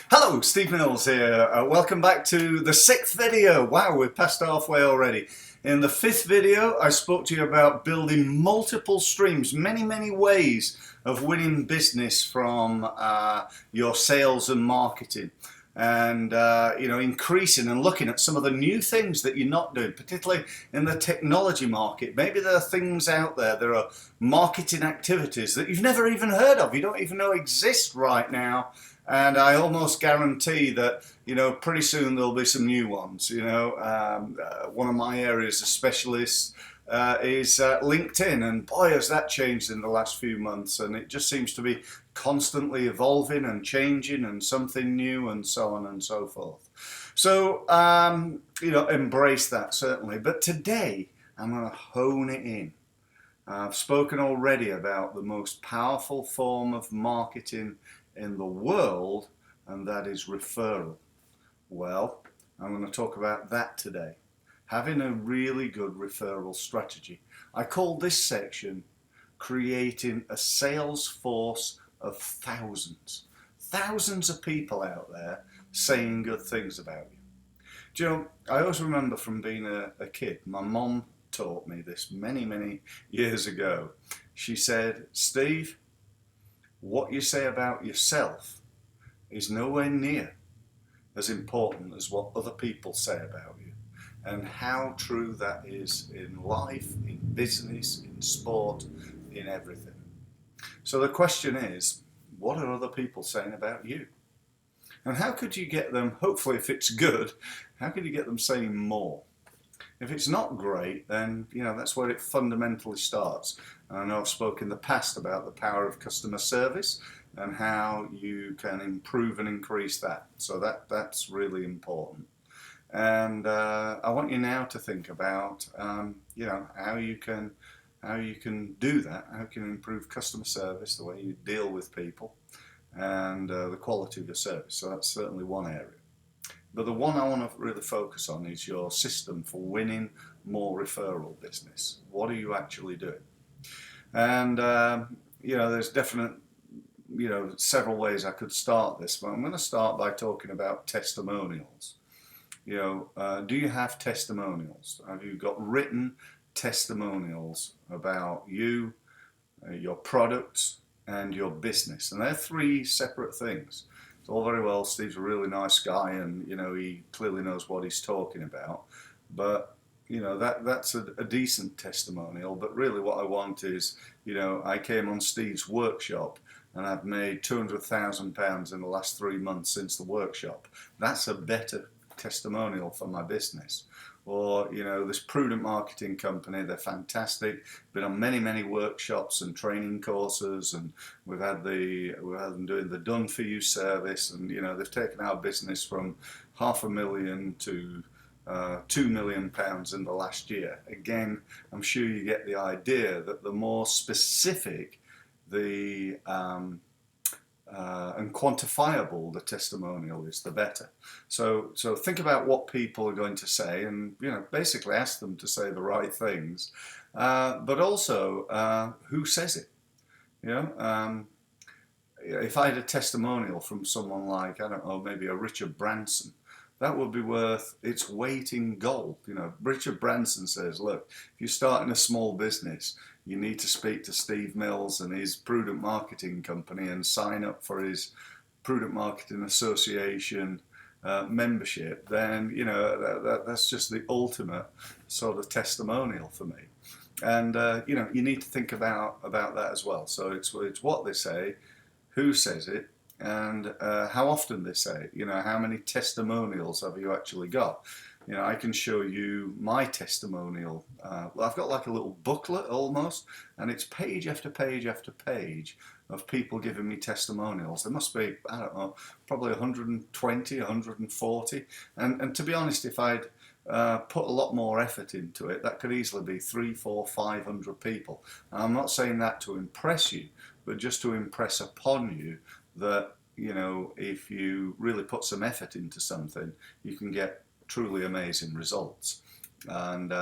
Hello, Steve Mills here. Welcome back to the 6th video. Wow, we're past halfway already. In the 5th video, I spoke to you about building multiple streams, many ways of winning business from your sales and marketing. And increasing and looking at some of the new things that you're not doing, particularly in the technology market. Maybe there are things out there, there are marketing activities that you've never even heard of, you don't even know exist right now. And I almost guarantee that, pretty soon there'll be some new ones. One of my areas of specialists is LinkedIn, and boy, has that changed in the last few months. And it just seems to be constantly evolving and changing, and something new, and so on and so forth. So, embrace that certainly. But today, I'm going to hone it in. I've spoken already about the most powerful form of marketing in the world, and that is referral. Well, I'm going to talk about that today. Having a really good referral strategy. I call this section creating a sales force of thousands. Thousands of people out there saying good things about you. Do you know, I always remember from being a kid, my mom taught me this many years ago. She said, Steve, what you say about yourself is nowhere near as important as what other people say about you. And how true that is in life, in business, in sport, in everything. So the question is, what are other people saying about you? And how could you get them, hopefully if it's good, how could you get them saying more? If it's not great, then that's where it fundamentally starts. And I know I've spoken in the past about the power of customer service and how you can improve and increase that. So that's really important. And I want you now to think about how you can do that. How can you improve customer service, the way you deal with people, and the quality of your service. So that's certainly one area. But the one I want to really focus on is your system for winning more referral business. What are you actually doing? And, there's definite, several ways I could start this, but I'm going to start by talking about testimonials. Do you have testimonials? Have you got written testimonials about you, your products, and your business? And they're three separate things. It's all very well, Steve's a really nice guy, and he clearly knows what he's talking about, but that's a decent testimonial. But really what I want is, I came on Steve's workshop and I've made £200,000 in the last 3 months since the workshop. That's a better testimonial for my business. Or this Prudent Marketing company, they're fantastic. Been on many workshops and training courses, and we've had them doing the Done For You service, and they've taken our business from £500,000 to £2 million in the last year. Again, I'm sure you get the idea that the more specific and quantifiable the testimonial is, the better. So think about what people are going to say, and basically ask them to say the right things, but also who says it. If I had a testimonial from someone like, I don't know, maybe a Richard Branson, that would be worth its weight in gold. Richard Branson says, look, if you're starting a small business, you need to speak to Steve Mills and his Prudent Marketing company and sign up for his Prudent Marketing Association membership. Then that's just the ultimate sort of testimonial for me. And you need to think about that as well. So it's what they say, who says it, and how often they say it. How many testimonials have you actually got? I can show you my testimonial. I've got like a little booklet almost, and it's page after page after page of people giving me testimonials. There must be, I don't know, probably 120, 140. And to be honest, if I'd put a lot more effort into it, that could easily be 300, 400, 500 people. And I'm not saying that to impress you, but just to impress upon you that, if you really put some effort into something, you can get truly amazing results. And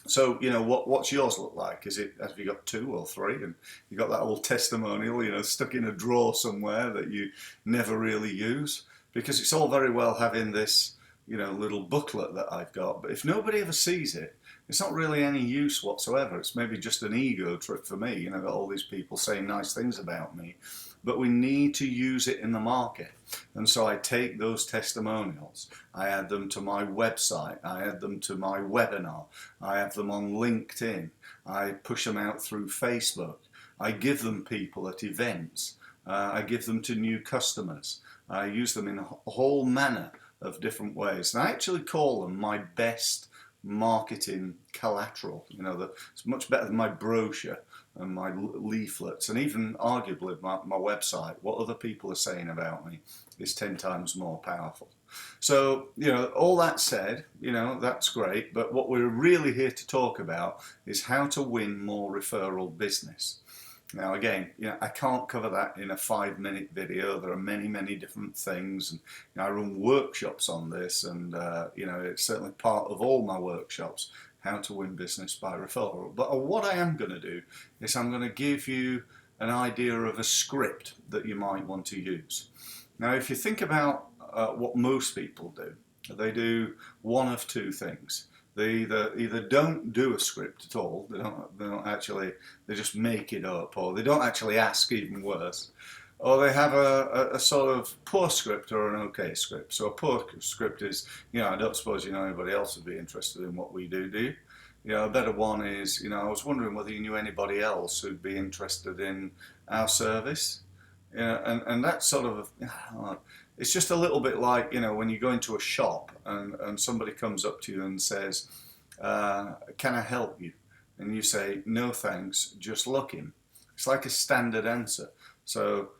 So, you know, what's yours look like? Have you got 2 or 3, and you got that old testimonial, you know, stuck in a drawer somewhere that you never really use? Because it's all very well having this, you know, little booklet that I've got, but if nobody ever sees it, it's not really any use whatsoever. It's maybe just an ego trip for me. You know, I've got all these people saying nice things about me, but we need to use it in the market. And so I take those testimonials, I add them to my website, I add them to my webinar, I have them on LinkedIn, I push them out through Facebook, I give them people at events, I give them to new customers, I use them in a whole manner of different ways. And I actually call them my best marketing collateral. You know, it's much better than my brochure and my leaflets, and even arguably my website. What other people are saying about me is 10 times more powerful. So, you know, all that said, you know, that's great, but what we're really here to talk about is how to win more referral business. Now again, you know, I can't cover that in a 5-minute video. There are many different things, and you know, I run workshops on this, and you know, it's certainly part of all my workshops, how to win business by referral. But what I am going to do is I'm going to give you an idea of a script that you might want to use. Now, if you think about what most people do, they do one of 2 things. They either don't do a script at all, they don't actually, they just make it up, or they don't actually ask, even worse, or they have a sort of poor script or an okay script. So a poor script is, you know, I don't suppose you know anybody else would be interested in what we do, do you? You know, a better one is, you know, I was wondering whether you knew anybody else who'd be interested in our service. You know, and that sort of, it's just a little bit like, you know, when you go into a shop and somebody comes up to you and says, can I help you? And you say, no thanks, just looking. It's like a standard answer. So,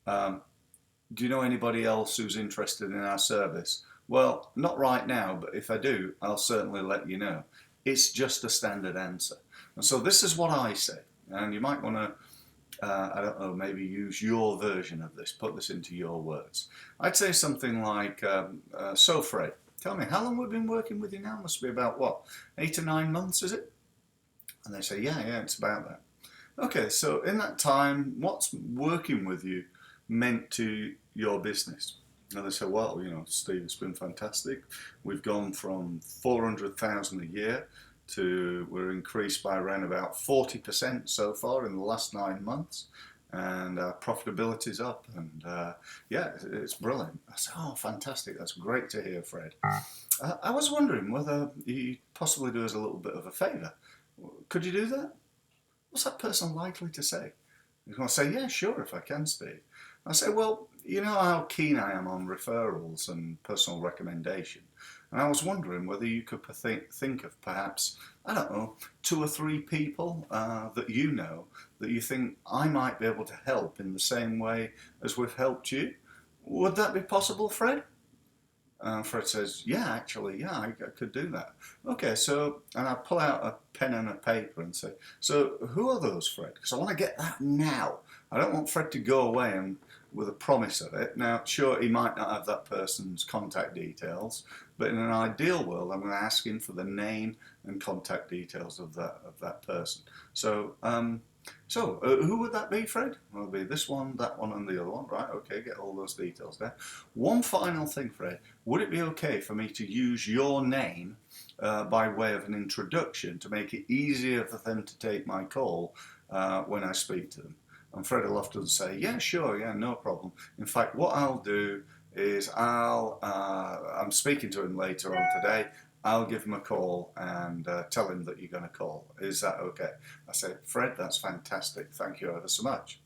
do you know anybody else who's interested in our service? Well, not right now, but if I do, I'll certainly let you know. It's just a standard answer. And so this is what I say, and you might want to I don't know, maybe use your version of this, put this into your words. I'd say something like, so Fred, tell me, how long we've been working with you now? Must be about, what, 8 or 9 months, is it? And they say, yeah, it's about that. Okay, so in that time, what's working with you meant to your business? And they say, well, you know, Steve, it's been fantastic. We've gone from 400,000 a year to, we're increased by around about 40% so far in the last 9 months, and profitability's up, and yeah, it's brilliant. I said, oh, fantastic, that's great to hear, Fred. I was wondering whether you possibly do us a little bit of a favour. Could you do that? What's that person likely to say? You're going to say, yeah, sure, if I can, Steve. I say, well, you know how keen I am on referrals and personal recommendation. And I was wondering whether you could think of perhaps, I don't know, 2 or 3 people that you know that you think I might be able to help in the same way as we've helped you. Would that be possible, Fred? Fred says, yeah, actually, yeah, I could do that. Okay, so, and I pull out a pen and a paper and say, so who are those, Fred? Because I want to get that now. I don't want Fred to go away and with a promise of it. Now, sure, he might not have that person's contact details, but in an ideal world, I'm going to ask him for the name and contact details of that person. So, who would that be, Fred? Well, it'll be this one, that one, and the other one. Right, okay, get all those details there. One final thing, Fred. Would it be okay for me to use your name by way of an introduction to make it easier for them to take my call when I speak to them? And Fred will often say, yeah, sure, yeah, no problem. In fact, what I'll do is I'm speaking to him later on today. I'll give him a call and tell him that you're going to call. Is that okay? I say, Fred, that's fantastic. Thank you ever so much.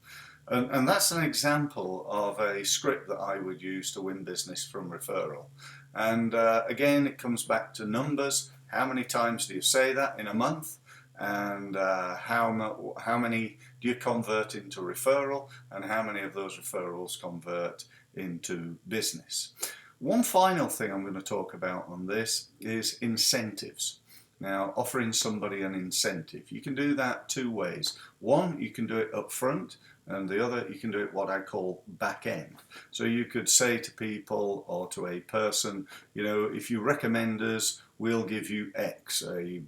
And that's an example of a script that I would use to win business from referral. And again, it comes back to numbers. How many times do you say that in a month? And how many do you convert into referral? And how many of those referrals convert into business? One final thing I'm going to talk about on this is incentives. Now, offering somebody an incentive. You can do that 2 ways. One, you can do it up front, and the other, you can do it what I call back end. So you could say to people or to a person, you know, if you recommend us, we'll give you X, a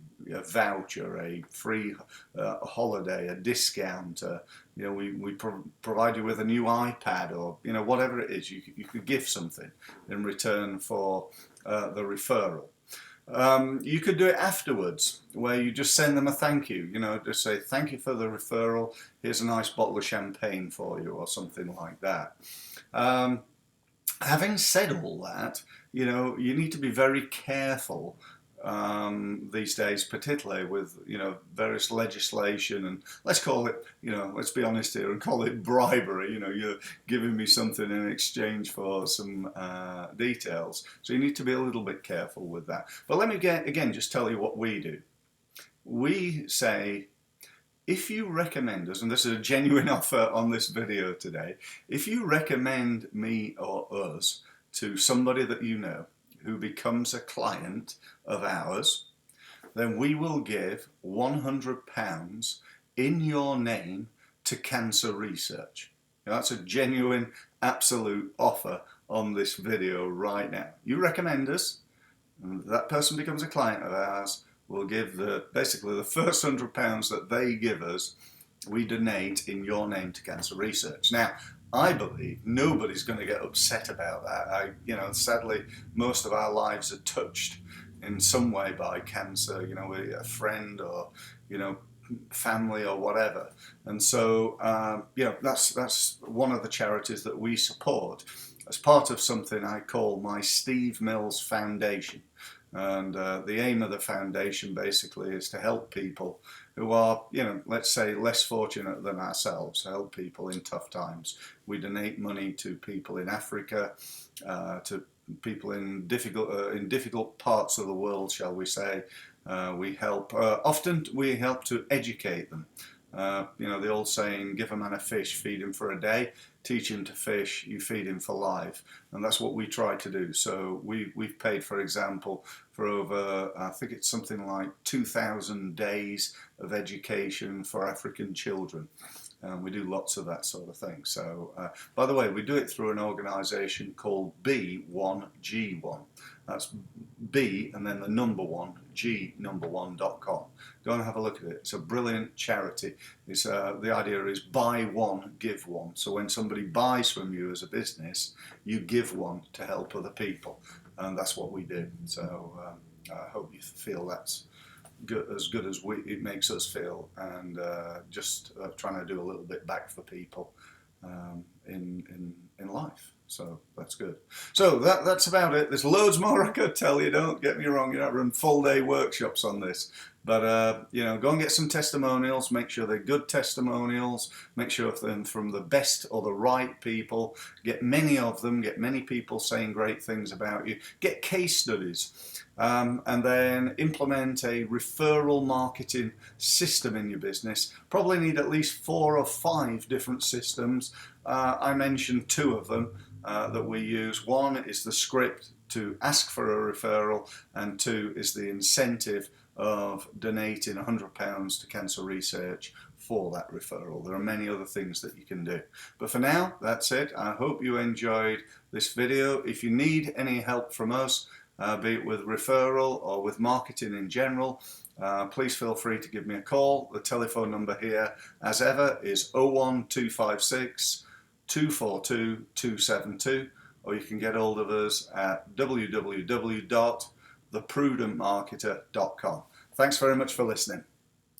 voucher, a free holiday, a discount. We provide you with a new iPad, or whatever it is. You could give something in return for the referral. You could do it afterwards, where you just send them a thank you. Just say thank you for the referral. Here's a nice bottle of champagne for you, or something like that. Having said all that, you need to be very careful these days, particularly with various legislation, and let's call it, let's be honest here and call it bribery. You're giving me something in exchange for some details, so you need to be a little bit careful with that. But let me again just tell you what we do. We say, if you recommend us, and this is a genuine offer on this video today, if you recommend me or us to somebody that you know who becomes a client of ours, then we will give £100 in your name to cancer research. Now, that's a genuine, absolute offer on this video right now. You recommend us, and that person becomes a client of ours, we'll give basically the first £100 that they give us, we donate in your name to cancer research. Now, I believe nobody's going to get upset about that. Sadly, most of our lives are touched in some way by cancer. A friend or family or whatever, and so that's one of the charities that we support as part of something I call my Steve Mills Foundation. And the aim of the foundation basically is to help people who are, let's say, less fortunate than ourselves, help people in tough times. We donate money to people in Africa, to people in difficult parts of the world, shall we say. We help, often we help to educate them. The old saying, give a man a fish, feed him for a day, teach him to fish, you feed him for life. And that's what we try to do. So we've paid, for example, for over, I think it's something like 2,000 days of education for African children. We do lots of that sort of thing. So, by the way, we do it through an organisation called B1G1. That's B and then the number 1, G number 1.com. Go and have a look at it. It's a brilliant charity. It's the idea is buy one, give one. So when somebody buys from you as a business, you give one to help other people, and that's what we do. So I hope you feel that's as good as it makes us feel, and just trying to do a little bit back for people in life. So that's good. So that's about it. There's loads more I could tell you. Don't get me wrong. You don't run full day workshops on this, but go and get some testimonials. Make sure they're good testimonials. Make sure they're from the best or the right people. Get many of them. Get many people saying great things about you. Get case studies. And then implement a referral marketing system in your business. Probably need at least 4 or 5 different systems. I mentioned 2 of them that we use. One is the script to ask for a referral, and 2 is the incentive of donating £100 to cancer research for that referral. There are many other things that you can do. But for now, that's it. I hope you enjoyed this video. If you need any help from us, be it with referral or with marketing in general, please feel free to give me a call. The telephone number here, as ever, is 01256 242 272, or you can get hold of us at www.theprudentmarketer.com. Thanks very much for listening.